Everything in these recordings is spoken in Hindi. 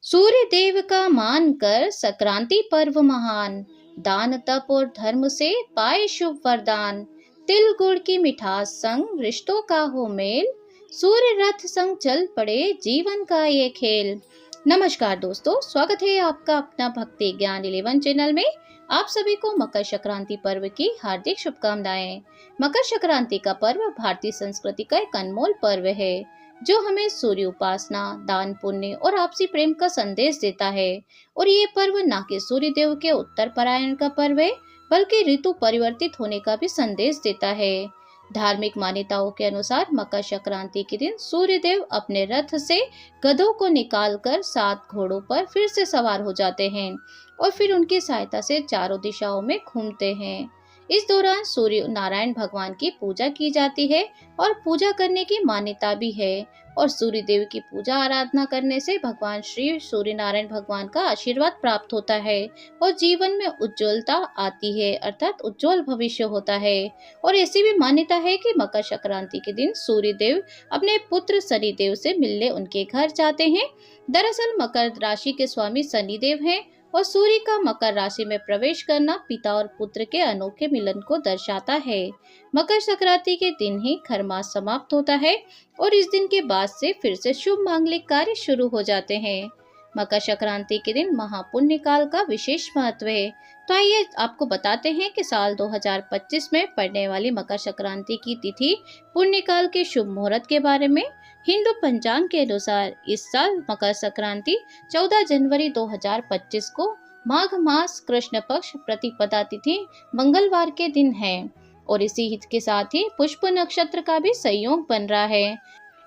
सूर्य देव का मानकर संक्रांति पर्व महान, दान तप और धर्म से पाए शुभ वरदान। तिल गुड़ की मिठास संग रिश्तों का हो मेल, सूर्य रथ संग चल पड़े जीवन का ये खेल। नमस्कार दोस्तों, स्वागत है आपका अपना भक्ति ज्ञान 11 चैनल में। आप सभी को मकर संक्रांति पर्व की हार्दिक शुभकामनाएं। मकर संक्रांति का पर्व भारतीय संस्कृति का एक अनमोल पर्व है जो हमें सूर्य उपासना, दान पुण्य और आपसी प्रेम का संदेश देता है। और ये पर्व न केवल सूर्य देव के उत्तर परायण का पर्व है, बल्कि ऋतु परिवर्तित होने का भी संदेश देता है। धार्मिक मान्यताओं के अनुसार मकर संक्रांति के दिन सूर्य देव अपने रथ से गधों को निकालकर 7 घोड़ों पर फिर से सवार हो जाते हैं और फिर उनकी सहायता से चारों दिशाओं में घूमते हैं। इस दौरान सूर्य नारायण भगवान की पूजा की जाती है और पूजा करने की मान्यता भी है। और सूर्य देव की पूजा आराधना करने से भगवान श्री सूर्य नारायण भगवान का आशीर्वाद प्राप्त होता है और जीवन में उज्ज्वलता आती है, अर्थात उज्जवल भविष्य होता है। और ऐसी भी मान्यता है कि मकर संक्रांति के दिन सूर्य देव अपने पुत्र शनि देव से मिलने उनके घर जाते हैं। दरअसल मकर राशि के स्वामी शनि देव हैं और सूर्य का मकर राशि में प्रवेश करना पिता और पुत्र के अनोखे मिलन को दर्शाता है। मकर संक्रांति के दिन ही खरमास समाप्त होता है और इस दिन के बाद से फिर से शुभ मांगलिक कार्य शुरू हो जाते हैं। मकर संक्रांति के दिन महापुण्य काल का विशेष महत्व है। तो आइए आपको बताते हैं कि साल 2025 में पड़ने वाली मकर संक्रांति की तिथि, पुण्य काल के शुभ मुहूर्त के बारे में। हिंदू पंचांग के अनुसार इस साल मकर संक्रांति 14 जनवरी 2025 को माघ मास कृष्ण पक्ष प्रतिपदा तिथि मंगलवार के दिन है और इसी हित के साथ ही पुष्प नक्षत्र का भी संयोग बन रहा है।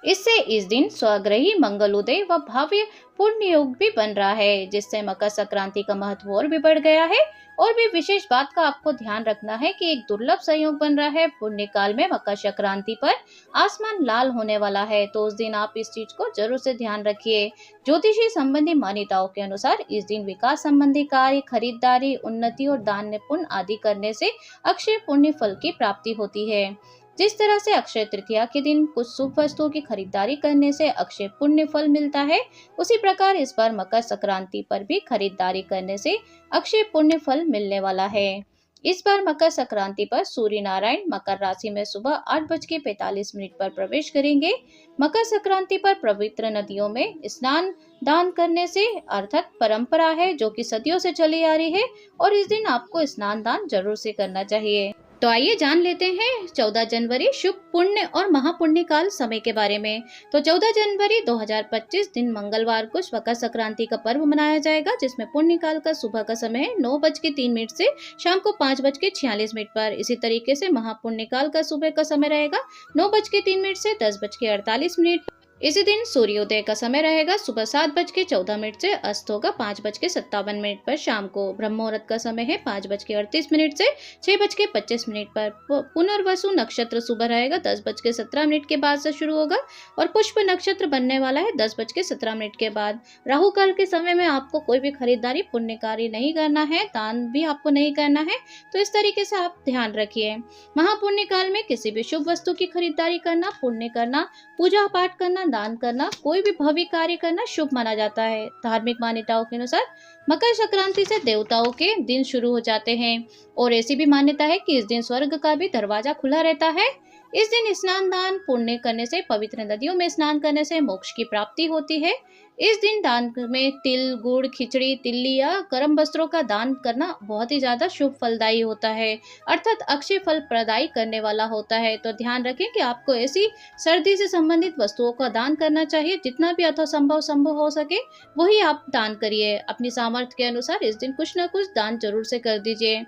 इससे इस दिन स्वग्रही मंगलोदय व भव्य पुण्य योग भी बन रहा है, जिससे मकर संक्रांति का महत्व और भी बढ़ गया है। और भी विशेष बात का आपको ध्यान रखना है कि एक दुर्लभ संयोग बन रहा है। पुण्य काल में मकर संक्रांति पर आसमान लाल होने वाला है, तो उस दिन आप इस चीज को जरूर से ध्यान रखिए। ज्योतिषी संबंधी मान्यताओं के अनुसार इस दिन विकास संबंधी कार्य, खरीदारी, उन्नति और दान पुण्य आदि करने से अक्षय पुण्य फल की प्राप्ति होती है। जिस तरह से अक्षय तृतीया के दिन कुछ शुभ वस्तुओं की खरीदारी करने से अक्षय पुण्य फल मिलता है, उसी प्रकार इस बार मकर संक्रांति पर भी खरीदारी करने से अक्षय पुण्य फल मिलने वाला है। इस बार मकर संक्रांति पर सूर्य नारायण मकर राशि में सुबह 8:45 पर प्रवेश करेंगे। मकर संक्रांति पर पवित्र नदियों में स्नान दान करने से अर्थात परंपरा है जो कि सदियों से चली आ रही है और इस दिन आपको स्नान दान जरूर से करना चाहिए। तो आइए जान लेते हैं 14 जनवरी शुभ पुण्य और महापुण्य काल समय के बारे में। तो 14 जनवरी 2025 दिन मंगलवार को मकर संक्रांति का पर्व मनाया जाएगा, जिसमें पुण्य काल का सुबह का समय है 9:03 से शाम को 5:46 पर। इसी तरीके से महापुण्य काल का सुबह का समय रहेगा 9:03 से 10:48। इसी दिन सूर्योदय का समय रहेगा सुबह 7:14 से, अस्त होगा 5:57 पर। शाम को ब्रह्म मुहूर्त का समय है 5:38 से 6:25 पर। पुनर्वसु नक्षत्र सुबह रहेगा 10:17 के बाद से शुरू होगा और पुष्प नक्षत्र बनने वाला है 10:17 के बाद। राहु काल के समय में आपको कोई भी खरीदारी पुण्य कार्य नहीं करना है, दान भी आपको नहीं करना है, तो इस तरीके से आप ध्यान रखिए। महापुण्य काल में किसी भी शुभ वस्तु की खरीदारी करना, पुण्य करना, पूजा पाठ करना, दान करना, कोई भी भव्य कार्य करना शुभ माना जाता है। धार्मिक मान्यताओं के अनुसार मकर संक्रांति से देवताओं के दिन शुरू हो जाते हैं और ऐसी भी मान्यता है कि इस दिन स्वर्ग का भी दरवाजा खुला रहता है। इस दिन स्नान दान पुण्य करने से, पवित्र नदियों में स्नान करने से मोक्ष की प्राप्ति होती है। इस दिन दान में तिल, गुड़, खिचड़ी, तिल्ली या गर्म वस्त्रों का दान करना बहुत ही ज्यादा शुभ फलदायी होता है, अर्थात अक्षय फल प्रदायी करने वाला होता है। तो ध्यान रखें कि आपको ऐसी सर्दी से संबंधित वस्तुओं का दान करना चाहिए। जितना भी संभव हो सके वही आप दान करिए। अपनी सामर्थ्य के अनुसार इस दिन कुछ न कुछ दान जरूर से कर दीजिए।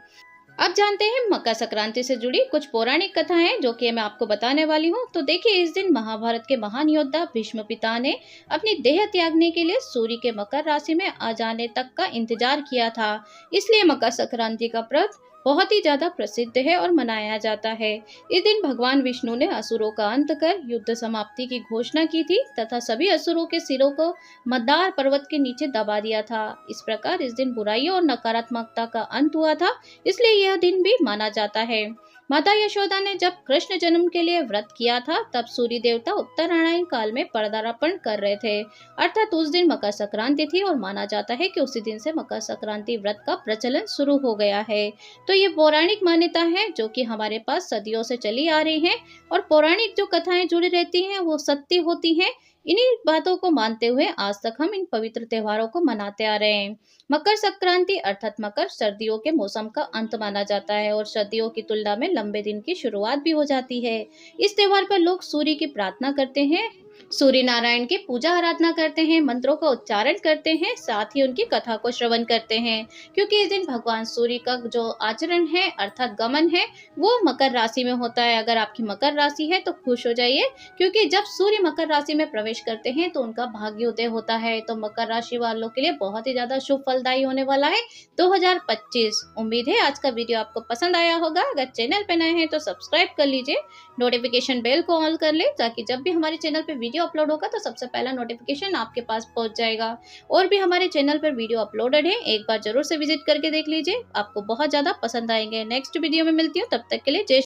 अब जानते हैं मकर संक्रांति से जुड़ी कुछ पौराणिक कथाएं जो कि मैं आपको बताने वाली हूँ। तो देखिए, इस दिन महाभारत के महान योद्धा भीष्म पिता ने अपनी देह त्यागने के लिए सूर्य के मकर राशि में आ जाने तक का इंतजार किया था। इसलिए मकर संक्रांति का पर्व बहुत ही ज्यादा प्रसिद्ध है और मनाया जाता है। इस दिन भगवान विष्णु ने असुरों का अंत कर युद्ध समाप्ति की घोषणा की थी तथा सभी असुरों के सिरों को मंदार पर्वत के नीचे दबा दिया था। इस प्रकार इस दिन बुराइयों और नकारात्मकता का अंत हुआ था, इसलिए यह दिन भी माना जाता है। माता यशोदा ने जब कृष्ण जन्म के लिए व्रत किया था तब सूर्य देवता उत्तरायण काल में पदार्पण कर रहे थे, अर्थात उस दिन मकर संक्रांति थी और माना जाता है कि उसी दिन से मकर संक्रांति व्रत का प्रचलन शुरू हो गया है। तो ये पौराणिक मान्यता है जो कि हमारे पास सदियों से चली आ रही है और पौराणिक जो कथाएं जुड़ी रहती हैं वो सत्य होती हैं। इन्हीं बातों को मानते हुए आज तक हम इन पवित्र त्योहारों को मनाते आ रहे हैं। मकर संक्रांति अर्थात मकर सर्दियों के मौसम का अंत माना जाता है और सर्दियों की तुलना में लंबे दिन की शुरुआत भी हो जाती है। इस त्योहार पर लोग सूर्य की प्रार्थना करते हैं, सूर्य नारायण की पूजा आराधना करते हैं, मंत्रों का उच्चारण करते हैं, साथ ही उनकी कथा को श्रवण करते हैं, क्योंकि इस दिन भगवान सूर्य का जो आचरण है अर्थात गमन है वो मकर राशि में होता है। अगर आपकी मकर राशि है तो खुश हो जाइए, क्योंकि जब सूर्य मकर राशि में प्रवेश करते हैं तो उनका भाग्योदय होता है। तो मकर राशि वालों के लिए बहुत ही ज्यादा शुभ फलदायी होने वाला है 2025। उम्मीद है आज का वीडियो आपको पसंद आया होगा। अगर चैनल पे नए हैं तो सब्सक्राइब कर लीजिए, नोटिफिकेशन बेल को ऑन कर ले ताकि जब भी हमारे चैनल पे वीडियो अपलोड होगा तो सबसे पहला नोटिफिकेशन आपके पास पहुंच जाएगा। और भी हमारे चैनल पर वीडियो अपलोडेड है, एक बार जरूर से विजिट करके देख लीजिए, आपको बहुत ज्यादा पसंद आएंगे। नेक्स्ट वीडियो में मिलती हूँ, तब तक के लिए जय